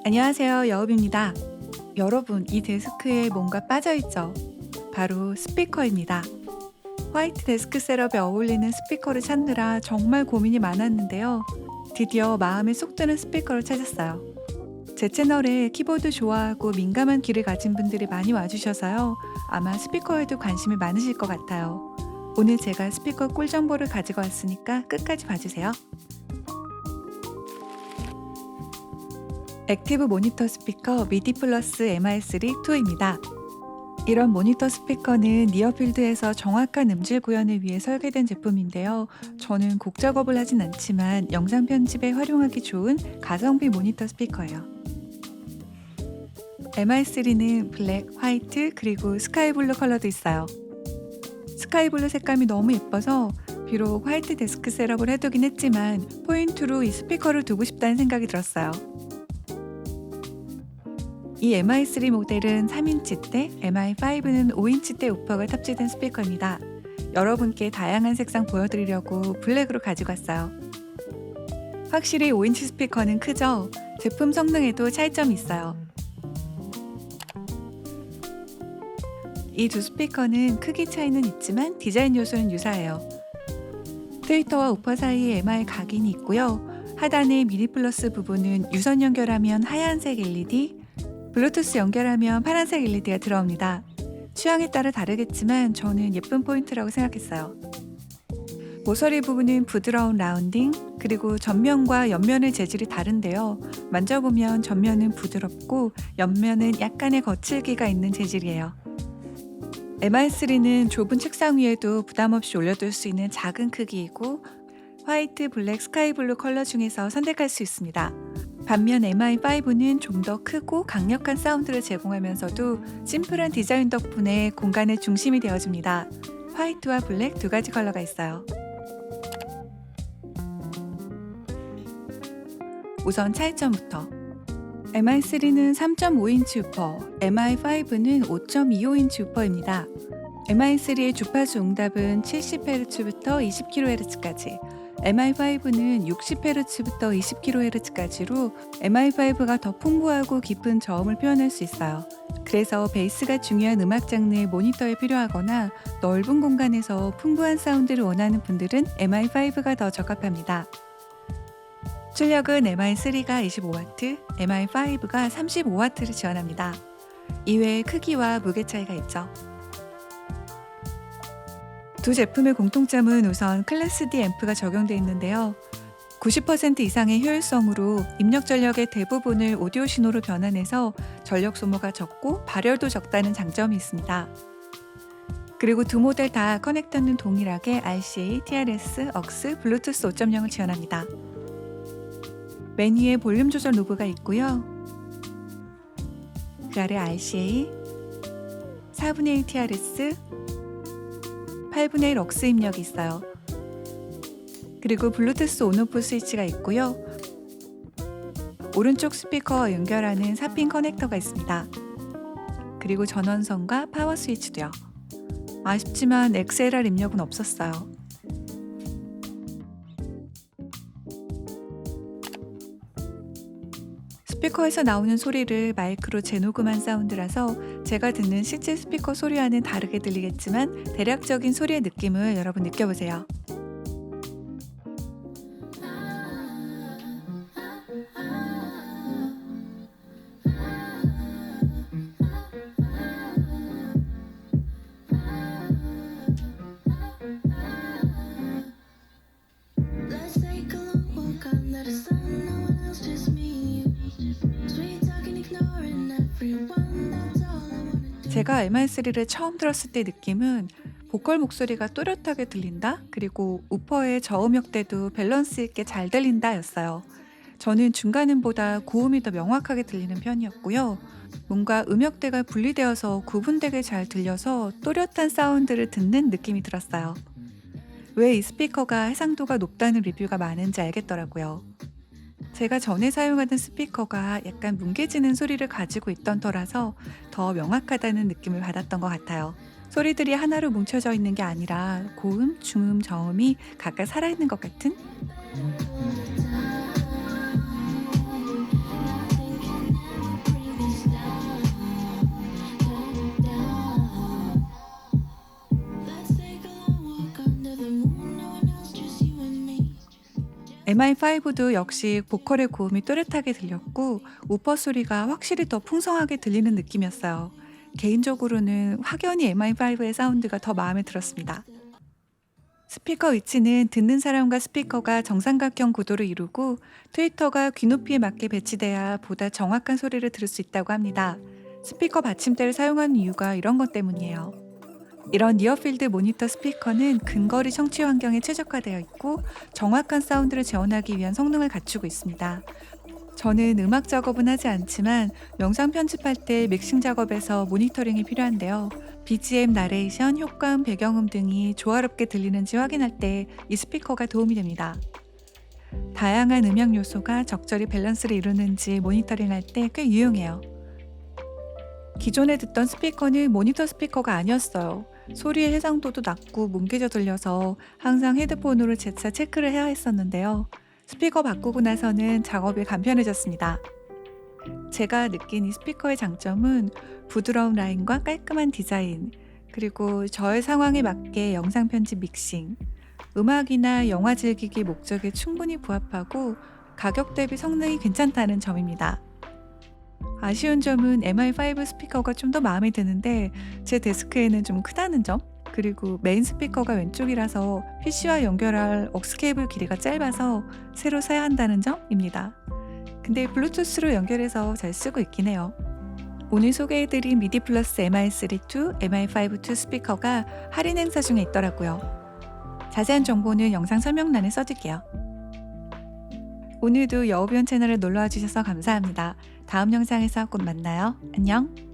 안녕하세요. 여읍입니다. 여러분, 이 데스크에 뭔가 빠져있죠? 바로 스피커입니다. 화이트 데스크 셋업에 어울리는 스피커를 찾느라 정말 고민이 많았는데요. 드디어 마음에 쏙 드는 스피커를 찾았어요. 제 채널에 키보드 좋아하고 민감한 귀를 가진 분들이 많이 와주셔서요. 아마 스피커에도 관심이 많으실 것 같아요. 오늘 제가 스피커 꿀 정보를 가지고 왔으니까 끝까지 봐주세요. 액티브 모니터 스피커 미디 플러스 MR3-2입니다. 이런 모니터 스피커는 니어필드에서 정확한 음질 구현을 위해 설계된 제품인데요. 저는 곡 작업을 하진 않지만 영상 편집에 활용하기 좋은 가성비 모니터 스피커예요. MR3는 블랙, 화이트, 그리고 스카이블루 컬러도 있어요. 스카이블루 색감이 너무 예뻐서 비록 화이트 데스크 셋업을 해두긴 했지만 포인트로 이 스피커를 두고 싶다는 생각이 들었어요. 이 MI3 모델은 3인치대, MI5는 5인치대 우퍼가 탑재된 스피커입니다. 여러분께 다양한 색상 보여드리려고 블랙으로 가지고 왔어요. 확실히 5인치 스피커는 크죠? 제품 성능에도 차이점이 있어요. 이 두 스피커는 크기 차이는 있지만 디자인 요소는 유사해요. 트위터와 우퍼 사이에 MI 각인이 있고요. 하단의 미디 플러스 부분은 유선 연결하면 하얀색 LED, 블루투스 연결하면 파란색 LED가 들어옵니다. 취향에 따라 다르겠지만 저는 예쁜 포인트라고 생각했어요. 모서리 부분은 부드러운 라운딩, 그리고 전면과 옆면의 재질이 다른데요. 만져보면 전면은 부드럽고 옆면은 약간의 거칠기가 있는 재질이에요. MR3는 좁은 책상 위에도 부담없이 올려둘 수 있는 작은 크기이고 화이트, 블랙, 스카이블루 컬러 중에서 선택할 수 있습니다. 반면 MI5는 좀 더 크고 강력한 사운드를 제공하면서도 심플한 디자인 덕분에 공간의 중심이 되어줍니다. 화이트와 블랙 두 가지 컬러가 있어요. 우선 차이점부터. MI3는 3.5인치 우퍼, MI5는 5.25인치 우퍼입니다. MI3의 주파수 응답은 70Hz부터 20kHz까지, MI5는 60Hz부터 20kHz까지로 MI5가 더 풍부하고 깊은 저음을 표현할 수 있어요. 그래서 베이스가 중요한 음악 장르의 모니터에 필요하거나 넓은 공간에서 풍부한 사운드를 원하는 분들은 MI5가 더 적합합니다. 출력은 MI3가 25W, MI5가 35W를 지원합니다. 이외에 크기와 무게 차이가 있죠. 두 제품의 공통점은 우선 클래스 D 앰프가 적용되어 있는데요. 90% 이상의 효율성으로 입력 전력의 대부분을 오디오 신호로 변환해서 전력 소모가 적고 발열도 적다는 장점이 있습니다. 그리고 두 모델 다 커넥터는 동일하게 RCA, TRS, AUX, 블루투스 5.0을 지원합니다. 맨 위에 볼륨 조절 노브가 있고요. 그 아래 RCA, 4분의 1 TRS, 8분의 1 AUX 입력이 있어요. 그리고 블루투스 온오프 스위치가 있고요. 오른쪽 스피커와 연결하는 4핀 커넥터가 있습니다. 그리고 전원선과 파워 스위치도요. 아쉽지만 XLR 입력은 없었어요. 스피커에서 나오는 소리를 마이크로 재녹음한 사운드라서 제가 듣는 실제 스피커 소리와는 다르게 들리겠지만 대략적인 소리의 느낌을 여러분 느껴보세요. 제가 MR3를 처음 들었을 때 느낌은 보컬 목소리가 또렷하게 들린다? 그리고 우퍼의 저음역대도 밸런스 있게 잘 들린다 였어요. 저는 중간음보다 고음이 더 명확하게 들리는 편이었고요. 뭔가 음역대가 분리되어서 구분되게 잘 들려서 또렷한 사운드를 듣는 느낌이 들었어요. 왜 이 스피커가 해상도가 높다는 리뷰가 많은지 알겠더라고요. 제가 전에 사용하던 스피커가 약간 뭉개지는 소리를 가지고 있던 터라서 더 명확하다는 느낌을 받았던 것 같아요. 소리들이 하나로 뭉쳐져 있는 게 아니라 고음, 중음, 저음이 각각 살아있는 것 같은? MI5도 역시 보컬의 고음이 또렷하게 들렸고 우퍼 소리가 확실히 더 풍성하게 들리는 느낌이었어요. 개인적으로는 확연히 MI5의 사운드가 더 마음에 들었습니다. 스피커 위치는 듣는 사람과 스피커가 정삼각형 구도를 이루고 트위터가 귀 높이에 맞게 배치돼야 보다 정확한 소리를 들을 수 있다고 합니다. 스피커 받침대를 사용하는 이유가 이런 것 때문이에요. 이런 니어필드 모니터 스피커는 근거리 청취 환경에 최적화되어 있고 정확한 사운드를 재현하기 위한 성능을 갖추고 있습니다. 저는 음악 작업은 하지 않지만 영상 편집할 때 믹싱 작업에서 모니터링이 필요한데요. BGM, 나레이션, 효과음, 배경음 등이 조화롭게 들리는지 확인할 때 이 스피커가 도움이 됩니다. 다양한 음향 요소가 적절히 밸런스를 이루는지 모니터링할 때 꽤 유용해요. 기존에 듣던 스피커는 모니터 스피커가 아니었어요. 소리의 해상도도 낮고 뭉개져 들려서 항상 헤드폰으로 재차 체크를 해야 했었는데요. 스피커 바꾸고 나서는 작업이 간편해졌습니다. 제가 느낀 이 스피커의 장점은 부드러운 라인과 깔끔한 디자인, 그리고 저의 상황에 맞게 영상 편집 믹싱, 음악이나 영화 즐기기 목적에 충분히 부합하고 가격 대비 성능이 괜찮다는 점입니다. 아쉬운 점은 MI5 스피커가 좀 더 마음에 드는데 제 데스크에는 좀 크다는 점, 그리고 메인 스피커가 왼쪽이라서 PC와 연결할 억스 케이블 길이가 짧아서 새로 사야 한다는 점입니다. 근데 블루투스로 연결해서 잘 쓰고 있긴 해요. 오늘 소개해드린 미디 플러스 MI3-2, MI5-2 스피커가 할인 행사 중에 있더라고요. 자세한 정보는 영상 설명란에 써둘게요. 오늘도 여우비온 채널에 놀러와 주셔서 감사합니다. 다음 영상에서 꼭 만나요. 안녕.